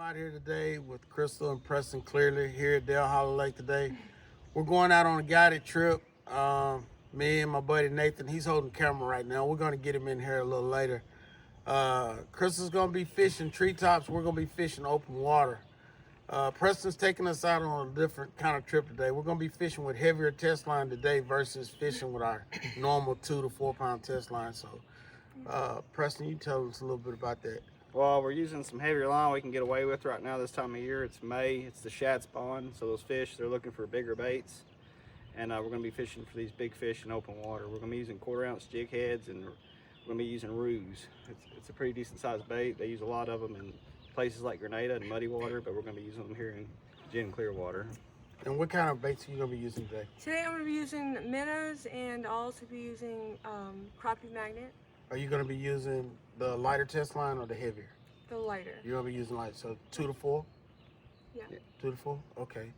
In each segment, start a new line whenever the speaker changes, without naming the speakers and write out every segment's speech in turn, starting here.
out here today with Crystal and Preston Cleary here at Dale Hollow Lake today. We're going out on a guided trip. Me and my buddy Nathan, he's holding the camera right now. We're going to get him in here a little later. Crystal's going to be fishing treetops. We're going to be fishing open water. Preston's taking us out on a different kind of trip today. We're going to be fishing with heavier test line today versus fishing with our normal 2 to 4 pound test line. So, Preston, you tell us a little bit about that.
Well, we're using some heavier line we can get away with right now this time of year. It's May, it's the shad spawn, so those fish, they're looking for bigger baits. And we're going to be fishing for these big fish in open water. We're going to be using 1/4 ounce jig heads, and we're going to be using ruse. It's a pretty decent sized bait. They use a lot of them in places like Grenada and muddy water, but we're going to be using them here in gin clear water.
And what kind of baits are you going to be using today?
Today I'm going to be using minnows and I'll also be using crappie magnet.
Are you going to be using the lighter test line or the heavier?
The lighter.
You're going to be using light, so 2 to 4?
Yeah.
2 to 4? Okay.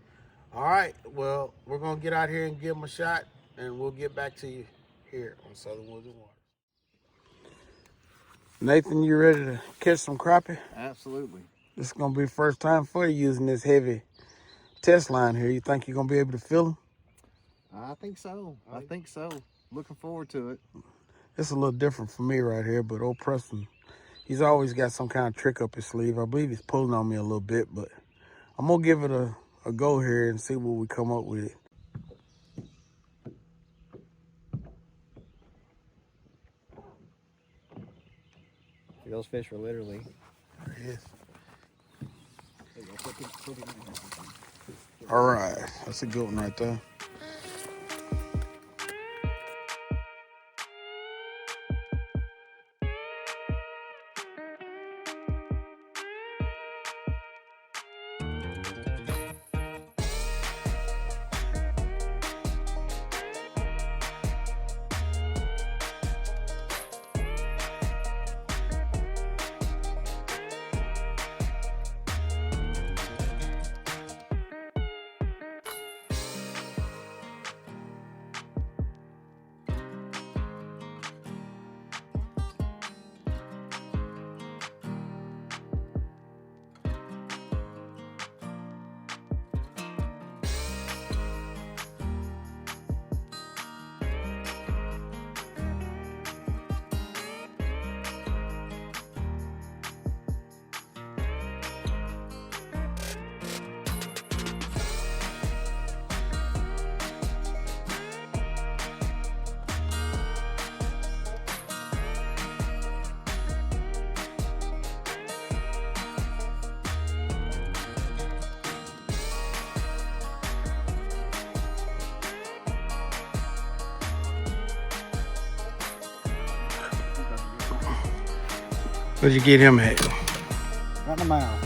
All right. Well, we're going to get out here and give them a shot, and we'll get back to you here on Southern Woods and Waters. Nathan, you ready to catch some crappie?
Absolutely.
This is going to be the first time for you using this heavy test line here. You think you're going to be able to feel them?
I think so. I think so. Looking forward to it.
It's a little different for me right here, but old Preston, he's always got some kind of trick up his sleeve. I believe he's pulling on me a little bit, but I'm going to give it a go here and see what we come up with.
Those fish are literally.
There he is. All right, that's a good one right there. Where'd you get him at?
Right in the mouth.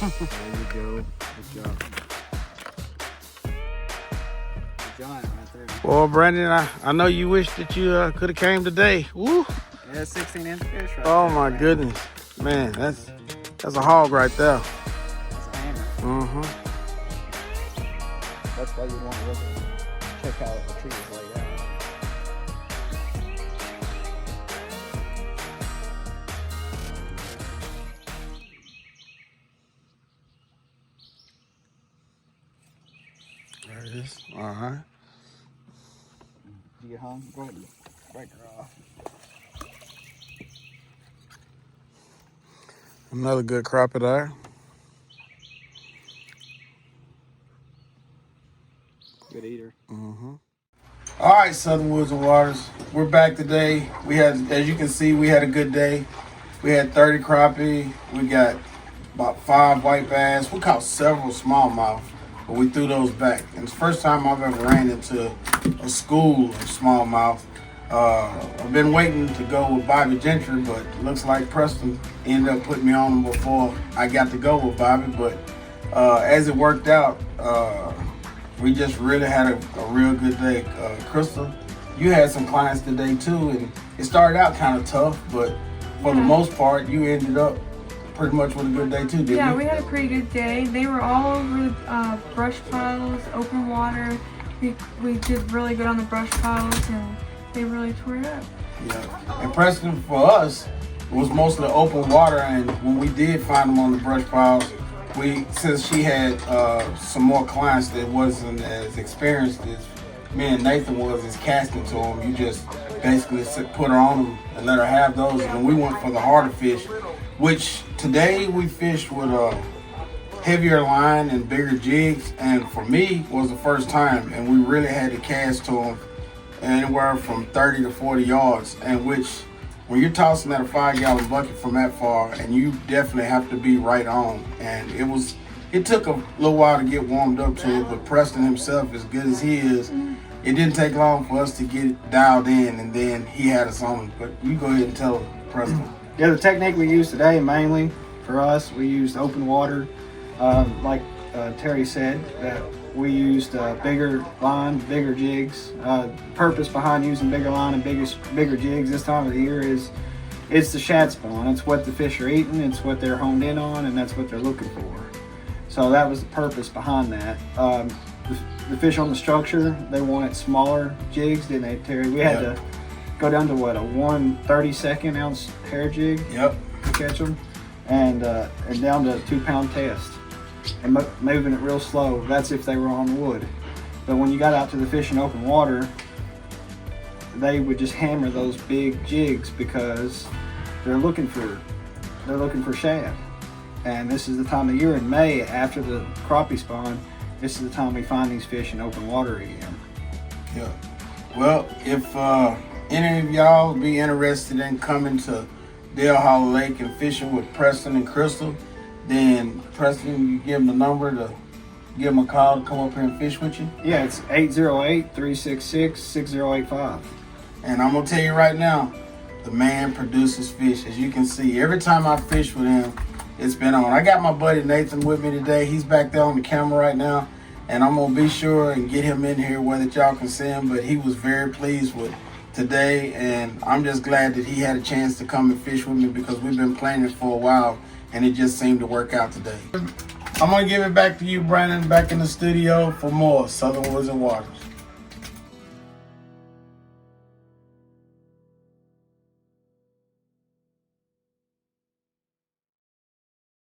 There you go. Good job. Giant right there.
Well, Brandon, I know you wish that you could have came today. Woo!
Yeah, 16-inch fish right
Oh
there,
my
man.
goodness, man, that's a hog right there.
That's a hammer.
Mm-hmm.
That's why you want to look at check how the tree is laid out.
There it is. All right.
You get hung? Go ahead and break her off.
Another good crappie there.
Good eater.
Mm-hmm. All right, Southern Woods and Waters. We're back today. We had, as you can see, we had a good day. We had 30 crappie. We got about 5 white bass. We caught several smallmouth, but we threw those back. And it's the first time I've ever ran into a school of smallmouth. I've been waiting to go with Bobby Gentry, but it looks like Preston ended up putting me on him before I got to go with Bobby. But as it worked out, we just really had a real good day. Crystal, you had some clients today too, and it started out kind of tough, but for the most part, you ended up pretty much with a good day too, didn't you?
Yeah, we had a pretty good day. They were all over the brush piles, open water. We did really good on the brush piles, and they really tore it up.
Yeah, and Preston, for us, it was mostly open water, and when we did find them on the brush piles, since she had some more clients that wasn't as experienced as me and Nathan was as casting to them, you just basically put her on them and let her have those, and we went for the harder fish, which today we fished with a heavier line and bigger jigs, and for me was the first time, and we really had to cast to them anywhere from 30 to 40 yards, and which when you're tossing at a 5-gallon bucket from that far, and you definitely have to be right on. And it took a little while to get warmed up to it, but Preston himself, as good as he is, it didn't take long for us to get dialed in, and then he had us on. But you go ahead and tell Preston.
Yeah, the technique we used today, mainly for us, we used open water. Like Terry said, that we used bigger line, bigger jigs. Purpose behind using bigger line and bigger jigs this time of the year is it's the shad spawn. It's what the fish are eating, it's what they're honed in on, and that's what they're looking for. So that was the purpose behind that. The fish on the structure, they wanted smaller jigs, didn't they, Terry? We had to go down to what, a 1/32 ounce hair jig
to
catch them, and down to a 2-pound test, and moving it real slow. That's if they were on wood. But when you got out to the fish in open water, they would just hammer those big jigs because they're looking for shad. And this is the time of year in May, after the crappie spawn, this is the time we find these fish in open water again.
Yeah. Well, if any of y'all be interested in coming to Dale Hollow Lake and fishing with Preston and Crystal, then Preston, you give them the number to give them a call to come up here and fish with you?
Yeah, it's 808-366-6085.
And I'm gonna tell you right now, the man produces fish. As you can see, every time I fish with him, it's been on. I got my buddy Nathan with me today. He's back there on the camera right now, and I'm gonna be sure and get him in here whether y'all can see him, but he was very pleased with today, and I'm just glad that he had a chance to come and fish with me because we've been planning it for a while, and it just seemed to work out today. I'm gonna give it back to you, Brandon, back in the studio for more Southern Woods and Waters.